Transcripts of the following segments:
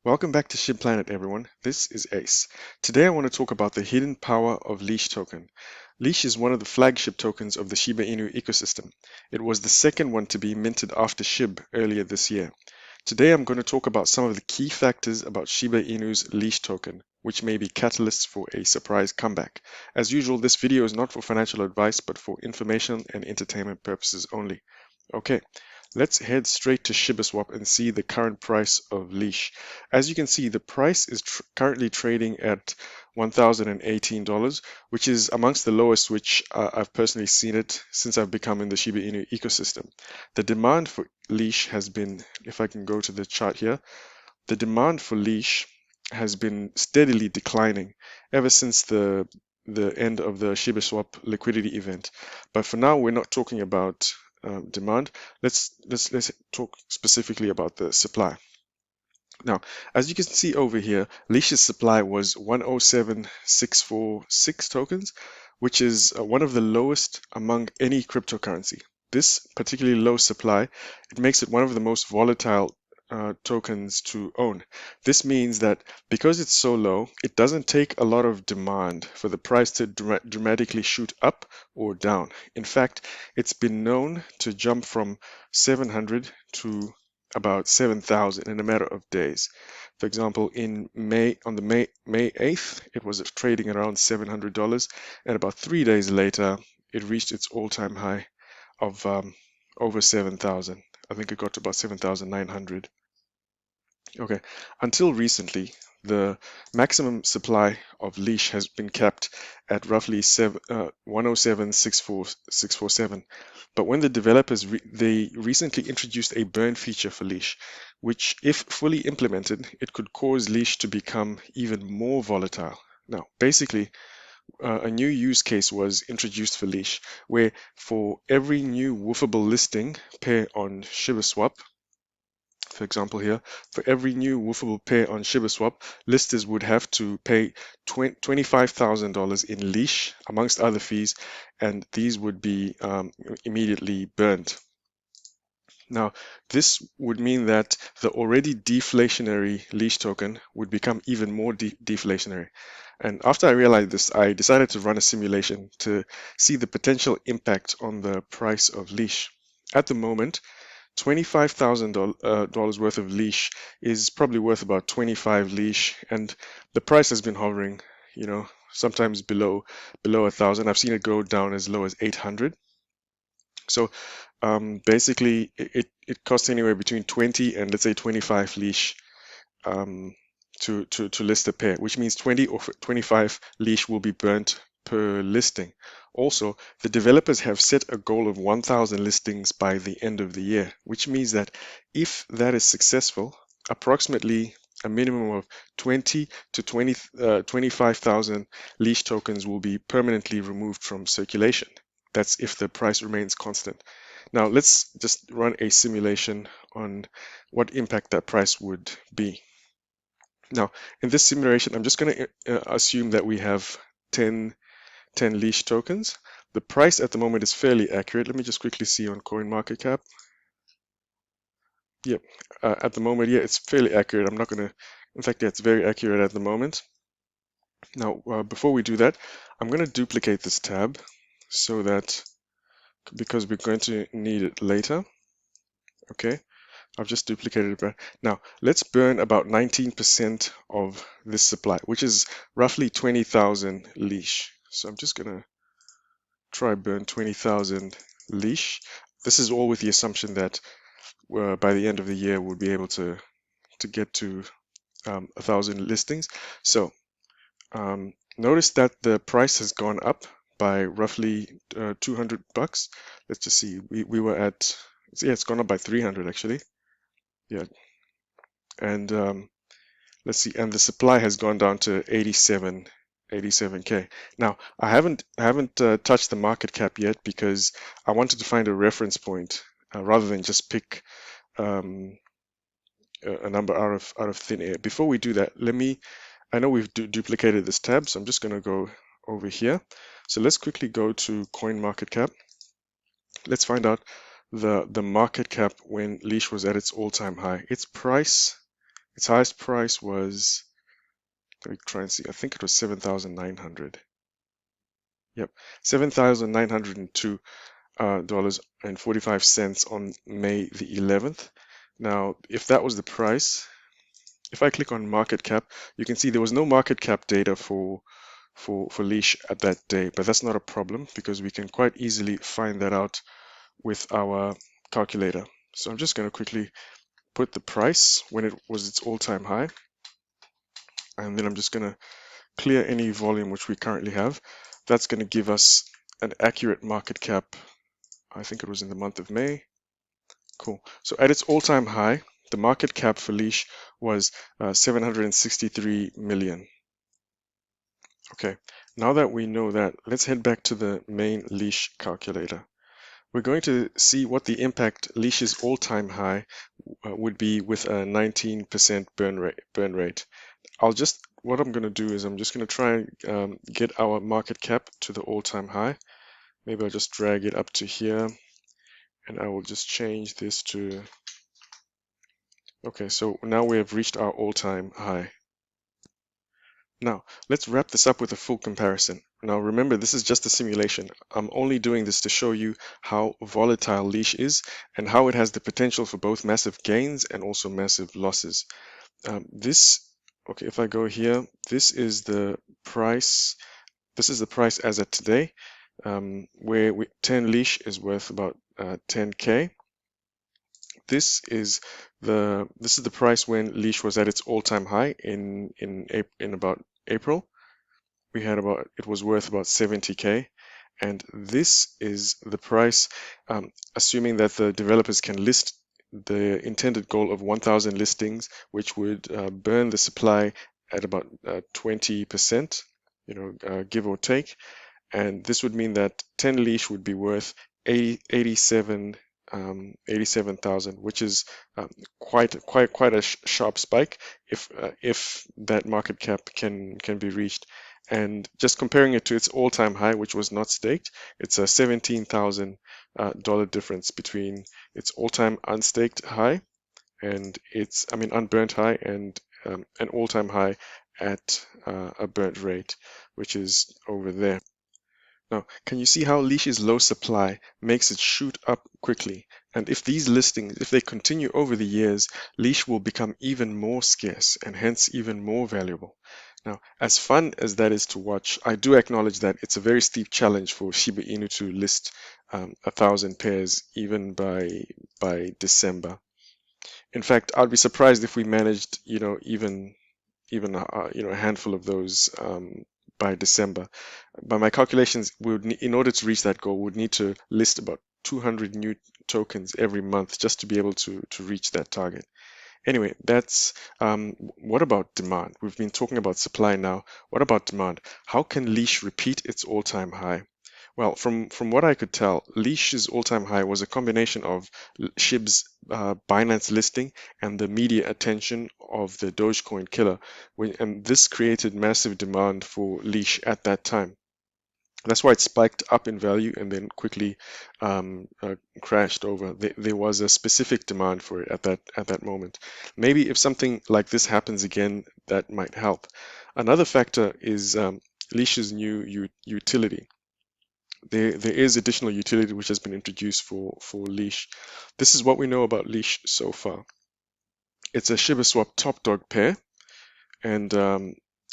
Welcome back to SHIB Planet, everyone. This is Ace. Today I want to talk about the hidden power of Leash token. Leash is one of the flagship tokens of the Shiba Inu ecosystem. It was the second one to be minted after SHIB earlier this year. Today I'm going to talk about some of the key factors about Shiba Inu's Leash token, which may be catalysts for a surprise comeback. As usual, this video is not for financial advice, but for information and entertainment purposes only. Okay, let's head straight to ShibaSwap and see the current price of Leash. As you can see, the price is currently trading at $1,018, which is amongst the lowest which I've personally seen it since I've become in the Shiba Inu ecosystem. The demand for Leash has been, if I can go to the chart here, the demand for Leash has been steadily declining ever since the end of the ShibaSwap liquidity event. But for now, we're not talking about demand. Let's talk specifically about the supply. Now, as you can see over here, Leash's supply was 107,646 tokens, which is one of the lowest among any cryptocurrency. This particularly low supply, it makes it one of the most volatile tokens to own. This means that because it's so low, it doesn't take a lot of demand for the price to dramatically shoot up or down. In fact, it's been known to jump from 700 to about 7,000 in a matter of days. For example, on May 8th, it was trading around $700, and about 3 days later, it reached its all-time high of over 7,000. I think it got to about 7,900. Okay, until recently, the maximum supply of Leash has been capped at roughly 107,647. But when the developers they recently introduced a burn feature for Leash, which, if fully implemented, it could cause Leash to become even more volatile. Now, basically, a new use case was introduced for Leash, where for every new woofable listing pair on ShibaSwap, for example here, for every new woofable pair on ShibaSwap, listers would have to pay $25,000 in Leash, amongst other fees, and these would be immediately burned. Now, this would mean that the already deflationary Leash token would become even more deflationary. And after I realized this, I decided to run a simulation to see the potential impact on the price of Leash. At the moment, $25,000 worth of Leash is probably worth about 25 Leash, and the price has been hovering, sometimes below 1,000. I've seen it go down as low as 800. So basically, it costs anywhere between 20 and let's say 25 Leash to list a pair, which means 20 or 25 Leash will be burnt per listing. Also, the developers have set a goal of 1,000 listings by the end of the year, which means that if that is successful, approximately a minimum of 20 to 25,000 Leash tokens will be permanently removed from circulation. That's if the price remains constant. Now, let's just run a simulation on what impact that price would be. Now, in this simulation, I'm just going to assume that we have 10 Leash tokens. The price at the moment is fairly accurate. Let me just quickly see on CoinMarketCap. Yep, at the moment, yeah, it's fairly accurate. I'm not going to, in fact, yeah, it's very accurate at the moment. Now, before we do that, I'm going to duplicate this tab so that, because we're going to need it later. Okay, I've just duplicated it. Now, let's burn about 19% of this supply, which is roughly 20,000 Leash. So I'm just going to try burn 20,000 Leash. This is all with the assumption that by the end of the year we'll be able to get to 1,000 listings. So notice that the price has gone up by roughly $200. Let's just see. We were at, yeah, it's gone up by 300 actually. Yeah, and let's see, and the supply has gone down to 87K. Now, I haven't touched the market cap yet because I wanted to find a reference point rather than just pick a number out of thin air. Before we do that, I know we've duplicated this tab, so I'm just going to go over here. So let's quickly go to CoinMarketCap. Let's find out the market cap when Leash was at its all-time high. Its price Its highest price was, let me try and see, I think it was 7,900. Yep, $7,902 dollars and 45 cents on May the 11th. Now, if that was the price, if I click on market cap, you can see there was no market cap data for Leash at that day, but that's not a problem because we can quite easily find that out with our calculator. So I'm just going to quickly put the price when it was its all-time high, and then I'm just going to clear any volume which we currently have. That's going to give us an accurate market cap. I think it was in the month of May. Cool. So at its all-time high, the market cap for Leash was 763 million. Okay, now that we know that, let's head back to the main Leash calculator. We're going to see what the impact Leash's all-time high would be with a 19% burn rate. What I'm going to do is I'm just going to try and get our market cap to the all-time high. Maybe I'll just drag it up to here, and I will just change this to, okay, so now we have reached our all-time high. Now, let's wrap this up with a full comparison. Now, remember, this is just a simulation. I'm only doing this to show you how volatile Leash is and how it has the potential for both massive gains and also massive losses. Okay, if I go here, this is the price. This is the price as at today, where 10 Leash is worth about 10K. This is the price when Leash was at its all-time high in about April. It was worth about 70K, and this is the price, assuming that the developers can list the intended goal of 1,000 listings, which would burn the supply at about 20%, give or take. And this would mean that 10 Leash would be worth 87,000, which is quite a sharp spike if that market cap can be reached. And just comparing it to its all-time high, which was not staked, it's a $17,000 difference between its all-time unstaked high and unburnt high, and an all-time high at a burnt rate, which is over there. Now, can you see how Leash's low supply makes it shoot up quickly? And if these listings, if they continue over the years, Leash will become even more scarce and hence even more valuable. Now, as fun as that is to watch, I do acknowledge that it's a very steep challenge for Shiba Inu to list 1,000 pairs even by December. In fact, I'd be surprised if we managed, even a handful of those by December. By my calculations, in order to reach that goal, we would need to list about 200 new tokens every month just to be able to reach that target. Anyway, what about demand? We've been talking about supply now. What about demand? How can Leash repeat its all-time high? Well, from what I could tell, Leash's all-time high was a combination of SHIB's Binance listing and the media attention of the Dogecoin killer, and this created massive demand for Leash at that time. That's why it spiked up in value and then quickly crashed over. There was a specific demand for it at that moment. Maybe if something like this happens again, that might help. Another factor is Leash's new utility. There is additional utility which has been introduced for Leash. This is what we know about Leash so far. It's a ShibaSwap top dog pair, and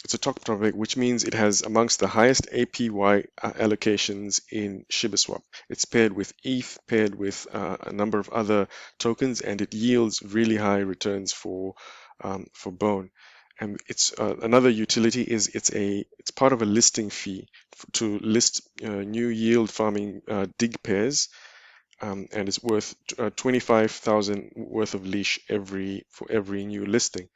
it's a top dog pair, which means it has amongst the highest APY allocations in ShibaSwap. It's paired with ETH, paired with a number of other tokens, and it yields really high returns for Bone. And it's another utility is it's part of a listing fee to list new yield farming dig pairs, and it's worth 25,000 worth of Leash for every new listing.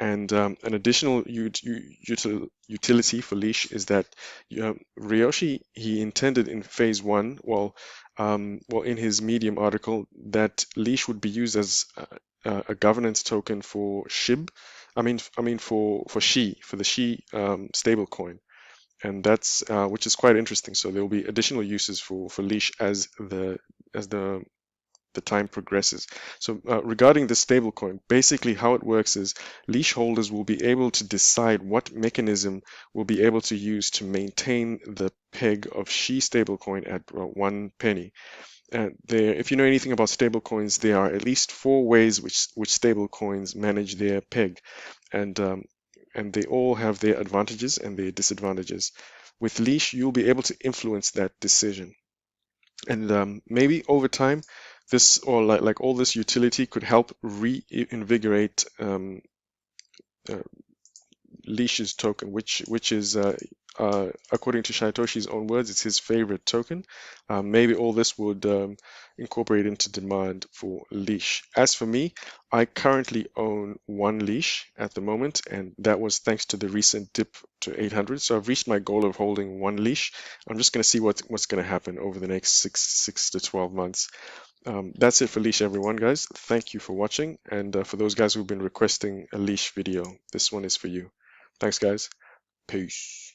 And an additional utility for Leash is that Ryoshi, he intended in phase one, in his Medium article, that Leash would be used as a governance token for SHIB. For the SHI stablecoin, and that's which is quite interesting. So there will be additional uses for Leash as the the time progresses. So regarding the stablecoin, basically how it works is leash holders will be able to decide what mechanism will be able to use to maintain the peg of SHI stablecoin at 1 penny. If you know anything about stablecoins, there are at least 4 ways which stablecoins manage their peg, and they all have their advantages and their disadvantages. With Leash, you'll be able to influence that decision, and maybe over time, this or like all this utility could help reinvigorate uh, Leash's token, which is according to Shytoshi's own words, it's his favorite token. Maybe all this would incorporate into demand for Leash. As for me, I currently own 1 Leash at the moment, and that was thanks to the recent dip to 800. So I've reached my goal of holding 1 Leash. I'm just going to see what's going to happen over the next six to 12 months. That's it for Leash, everyone, guys. Thank you for watching, and for those guys who've been requesting a Leash video, this one is for you. Thanks, guys. Peace.